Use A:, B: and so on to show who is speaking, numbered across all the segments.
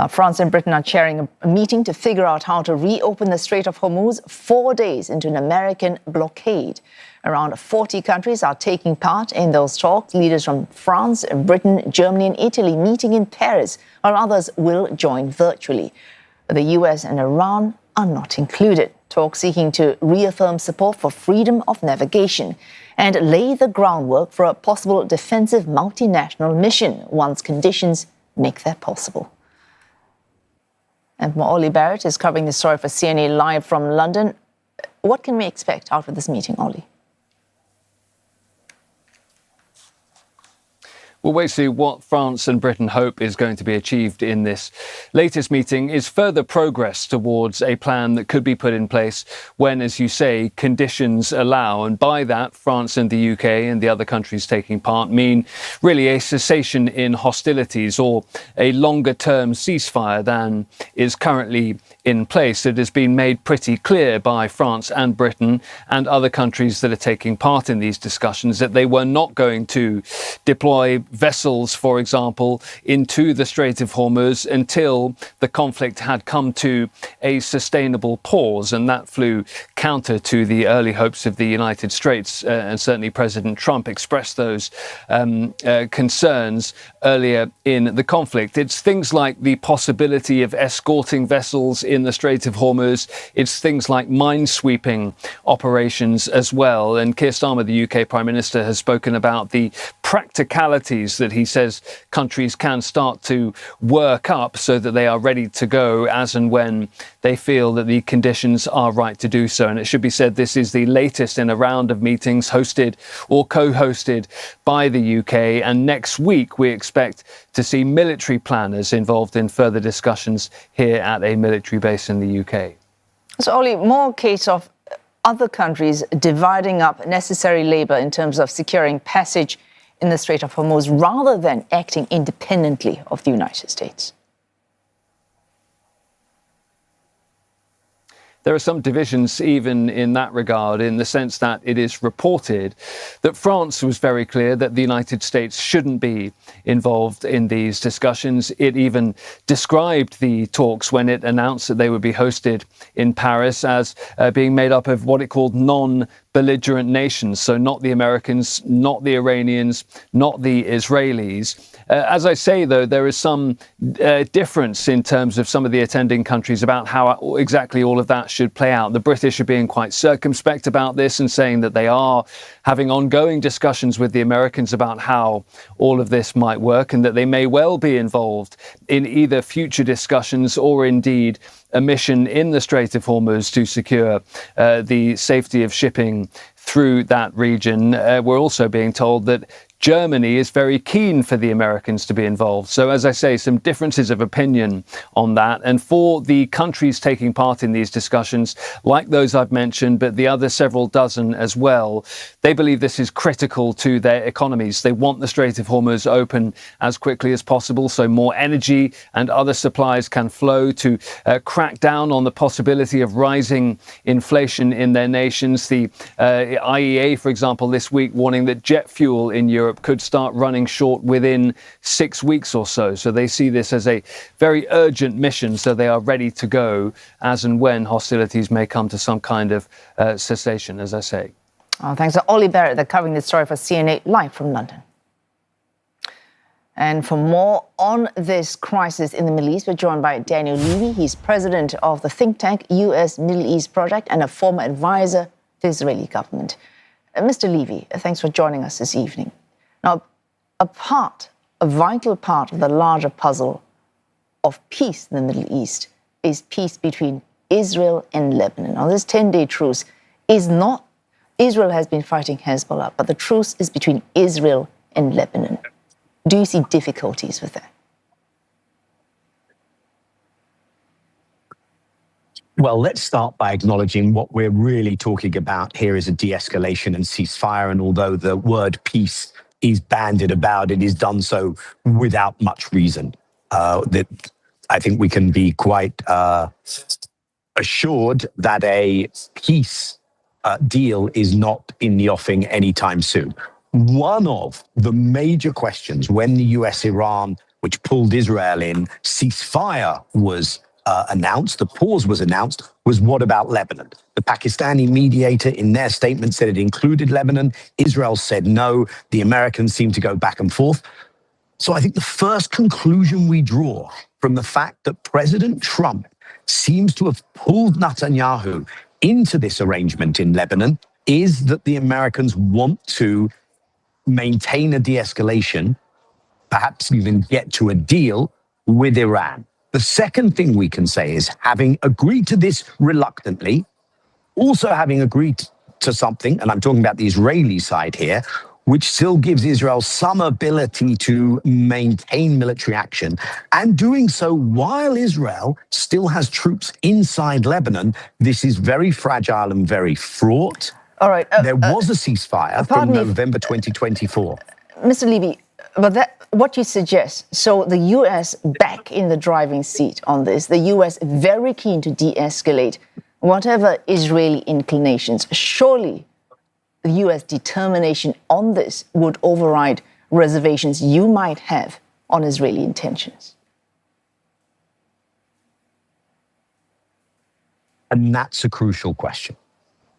A: France and Britain are chairing a meeting to figure out how to reopen the Strait of Hormuz 4 days into an American blockade. Around 40 countries are taking part in those talks. Leaders from France, Britain, Germany and Italy meeting in Paris, while others will join virtually. The US and Iran are not included. Talks seeking to reaffirm support for freedom of navigation and lay the groundwork for a possible defensive multinational mission once conditions make that possible. And Olly Barratt is covering the story for CNA live from London. What can we expect out of this meeting, Olly?
B: We'll wait to see what France and Britain hope is going to be achieved in this latest meeting is further progress towards a plan that could be put in place when, as you say, conditions allow. And by that, France and the UK and the other countries taking part mean really a cessation in hostilities or a longer-term ceasefire than is currently in place. It has been made pretty clear by France and Britain and other countries that are taking part in these discussions that they were not going to deploy vessels, for example, into the Strait of Hormuz until the conflict had come to a sustainable pause. And that flew counter to the early hopes of the United States. And certainly President Trump expressed those concerns earlier in the conflict. It's things like the possibility of escorting vessels in the Strait of Hormuz. It's things like minesweeping operations as well. And Keir Starmer, the UK Prime Minister, has spoken about the practicalities that he says countries can start to work up so that they are ready to go as and when they feel that the conditions are right to do so. And it should be said, this is the latest in a round of meetings hosted or co-hosted by the UK. And next week, we expect to see military planners involved in further discussions here at a military base in the UK.
A: So, Olly, more case of other countries dividing up necessary labour in terms of securing passage in the Strait of Hormuz rather than acting independently of the United States?
B: There are some divisions even in that regard, in the sense that it is reported that France was very clear that the United States shouldn't be involved in these discussions. It even described the talks when it announced that they would be hosted in Paris as being made up of what it called non-belligerent nations. So not the Americans, not the Iranians, not the Israelis. As I say, though, there is some difference in terms of some of the attending countries about how exactly all of that should play out. The British are being quite circumspect about this and saying that they are having ongoing discussions with the Americans about how all of this might work and that they may well be involved in either future discussions or indeed a mission in the Strait of Hormuz to secure the safety of shipping through that region. We're also being told that Germany is very keen for the Americans to be involved. So, as I say, some differences of opinion on that. And for the countries taking part in these discussions, like those I've mentioned, but the other several dozen as well, they believe this is critical to their economies. They want the Strait of Hormuz open as quickly as possible so more energy and other supplies can flow to crack down on the possibility of rising inflation in their nations. The IEA, for example, this week warning that jet fuel in Europe could start running short within 6 weeks or so. So they see this as a very urgent mission. So they are ready to go as and when hostilities may come to some kind of cessation, as I say.
A: Oh, thanks to Olly Barratt, they're covering this story for CNA live from London. And for more on this crisis in the Middle East, we're joined by Daniel Levy. He's president of the think tank US Middle East Project and a former advisor to the Israeli government. Mr. Levy, thanks for joining us this evening. Now, a vital part of the larger puzzle of peace in the Middle East is peace between Israel and Lebanon. Now, this 10-day truce is not, Israel has been fighting Hezbollah, but the truce is between Israel and Lebanon. Do you see difficulties with that?
C: Well, let's start by acknowledging what we're really talking about here is a de-escalation and ceasefire. And although the word peace is bandied about, it is done so without much reason. That I think we can be quite assured that a peace deal is not in the offing anytime soon. One of the major questions when the US-Iran which pulled Israel in. Ceasefire was announced. The pause was announced. Was what about Lebanon? The Pakistani mediator in their statement said it included Lebanon. Israel said no. The Americans seemed to go back and forth. So I think the first conclusion we draw from the fact that President Trump seems to have pulled Netanyahu into this arrangement in Lebanon is that the Americans want to maintain a de-escalation, perhaps even get to a deal with Iran. The second thing we can say is, having agreed to this reluctantly, also having agreed to something, and I'm talking about the Israeli side here, which still gives Israel some ability to maintain military action, and doing so while Israel still has troops inside Lebanon. This is very fragile and very fraught.
A: All right.
C: There was a ceasefire from November 2024.
A: Mr. Levy, but what you suggest, so the U.S. back in the driving seat on this, the U.S. very keen to de-escalate whatever Israeli inclinations. Surely the U.S. determination on this would override reservations you might have on Israeli intentions.
C: And that's a crucial question.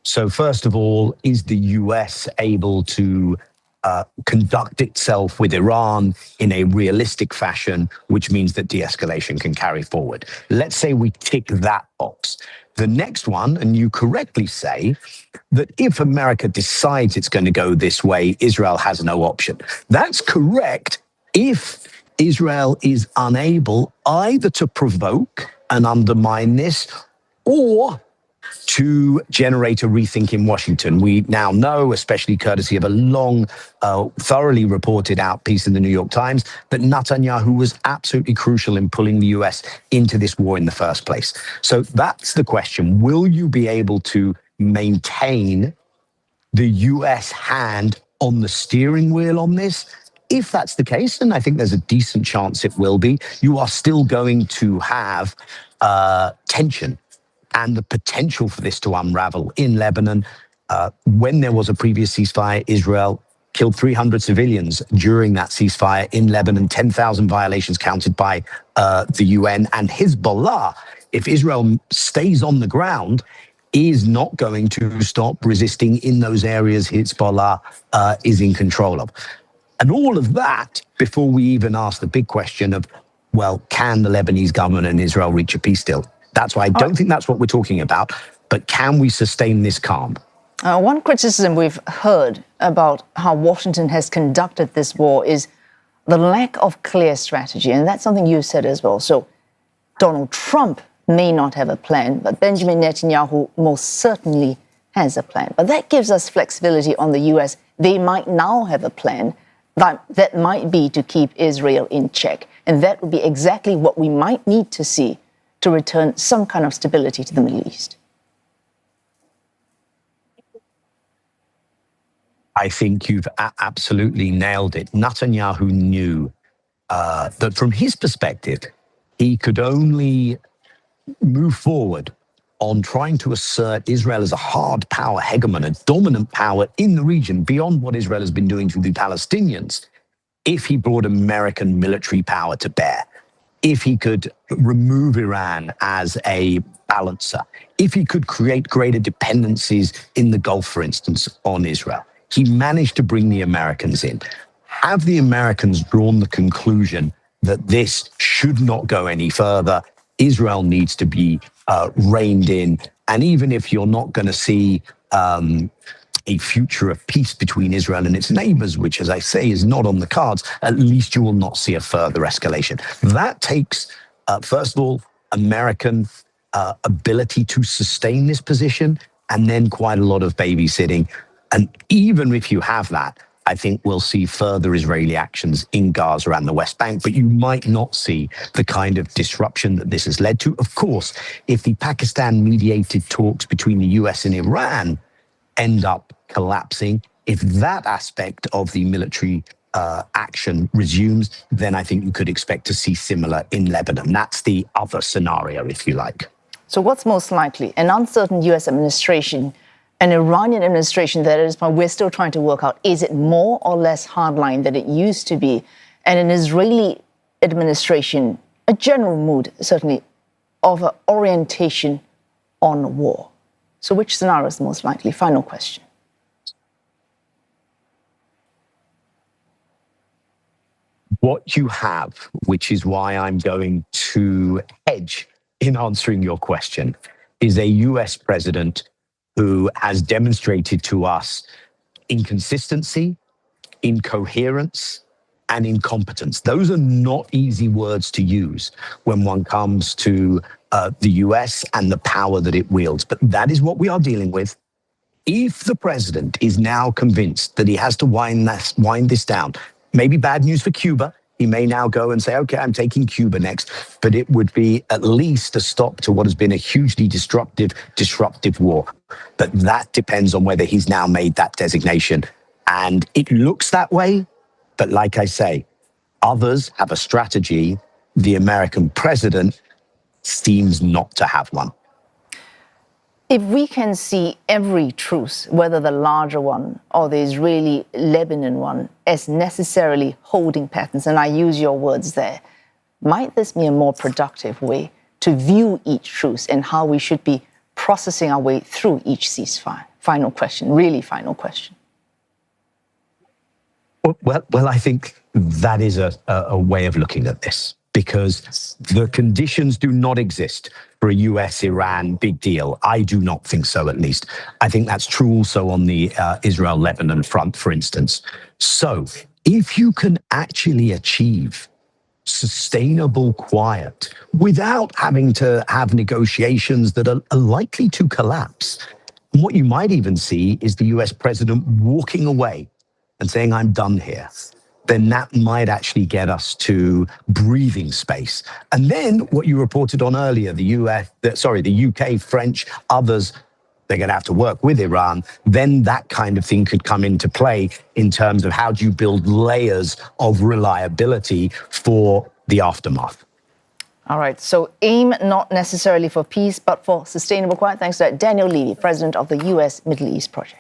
C: So first of all, is the U.S. able to conduct itself with Iran in a realistic fashion, which means that de-escalation can carry forward? Let's say we tick that box. The next one, and you correctly say, that if America decides it's going to go this way, Israel has no option. That's correct if Israel is unable either to provoke and undermine this or to generate a rethink in Washington. We now know, especially courtesy of a long, thoroughly reported out piece in the New York Times, that Netanyahu was absolutely crucial in pulling the US into this war in the first place. So that's the question. Will you be able to maintain the US hand on the steering wheel on this? If that's the case, and I think there's a decent chance it will be, you are still going to have tension and the potential for this to unravel in Lebanon. When there was a previous ceasefire, Israel killed 300 civilians during that ceasefire in Lebanon, 10,000 violations counted by the UN. And Hezbollah, if Israel stays on the ground, is not going to stop resisting in those areas Hezbollah is in control of. And all of that before we even ask the big question of, well, can the Lebanese government and Israel reach a peace deal? That's why I don't think that's what we're talking about. But can we sustain this calm?
A: One criticism we've heard about how Washington has conducted this war is the lack of clear strategy. And that's something you said as well. So Donald Trump may not have a plan, but Benjamin Netanyahu most certainly has a plan. But that gives us flexibility on the US. They might now have a plan that might be to keep Israel in check. And that would be exactly what we might need to see to return some kind of stability to the Middle East.
C: I think you've absolutely nailed it. Netanyahu knew that from his perspective, he could only move forward on trying to assert Israel as a hard power hegemon, a dominant power in the region beyond what Israel has been doing to the Palestinians, if he brought American military power to bear, if he could remove Iran as a balancer, if he could create greater dependencies in the Gulf, for instance, on Israel. He managed to bring the Americans in. Have the Americans drawn the conclusion that this should not go any further? Israel needs to be reined in. And even if you're not going to see a future of peace between Israel and its neighbors, which, as I say, is not on the cards, at least you will not see a further escalation. That takes, first of all, American ability to sustain this position, and then quite a lot of babysitting. And even if you have that, I think we'll see further Israeli actions in Gaza and the West Bank, but you might not see the kind of disruption that this has led to. Of course, if the Pakistan-mediated talks between the US and Iran end up collapsing, if that aspect of the military action resumes, then I think you could expect to see similar in Lebanon. That's the other scenario, if you like.
A: So what's most likely? An uncertain US administration, an Iranian administration that is, we're still trying to work out, is it more or less hardline than it used to be? And an Israeli administration a general mood, certainly, of an orientation on war. So which scenario is the most likely? Final question.
C: What you have, which is why I'm going to hedge in answering your question, is a US president who has demonstrated to us inconsistency, incoherence, and incompetence. Those are not easy words to use when one comes to the US and the power that it wields. But that is what we are dealing with. If the president is now convinced that he has to wind this down, maybe bad news for Cuba. He may now go and say, okay, I'm taking Cuba next. But it would be at least a stop to what has been a hugely disruptive war. But that depends on whether he's now made that designation. And it looks that way. But like I say, others have a strategy. The American president seems not to have one.
A: If we can see every truce, whether the larger one or the Israeli-Lebanon one, as necessarily holding patterns, and I use your words there, might this be a more productive way to view each truce and how we should be processing our way through each ceasefire? Final question, really final question.
C: Well, I think that is a way of looking at this, because the conditions do not exist for a US-Iran big deal. I do not think so, at least. I think that's true also on the Israel-Lebanon front, for instance. So if you can actually achieve sustainable quiet without having to have negotiations that are likely to collapse, what you might even see is the US president walking away and saying, I'm done here, then that might actually get us to breathing space. And then what you reported on earlier, the UK, French, others, they're going to have to work with Iran, then that kind of thing could come into play in terms of how do you build layers of reliability for the aftermath.
A: All right, so aim not necessarily for peace, but for sustainable quiet. Thanks to Daniel Levy, president of the US Middle East Project.